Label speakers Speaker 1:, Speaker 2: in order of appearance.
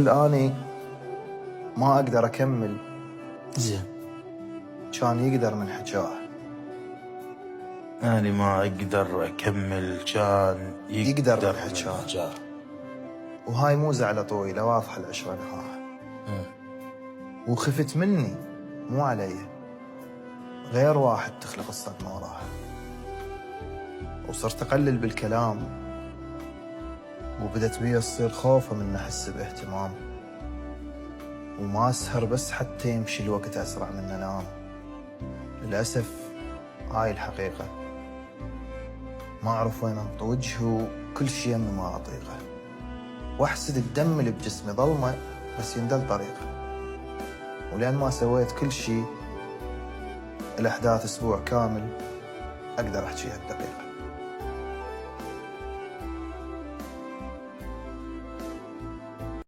Speaker 1: الآني ما أقدر أكمل.
Speaker 2: زين.
Speaker 1: كان يقدر من حجاه.
Speaker 2: أنا ما أقدر أكمل، كان
Speaker 1: يقدر من حجاه. وهاي مو زعلة طويلة، واضحة العشرة نهاها. وخفت مني مو علي، غير واحد تخلق الصدمة وراها. وصرت أقلل بالكلام، وبدت بي تصير خوفه من أحس باهتمام، وما أسهر بس حتى يمشي الوقت أسرع من أنام. للأسف هاي الحقيقة، ما أعرف وين أنط وجهه، كل شي يمي ما أطيقه، وأحسد الدم اللي بجسمي ظلمة بس يندل طريقه. ولأن ما سويت كل شي، الأحداث أسبوع كامل أقدر أحكيها بدقيقة.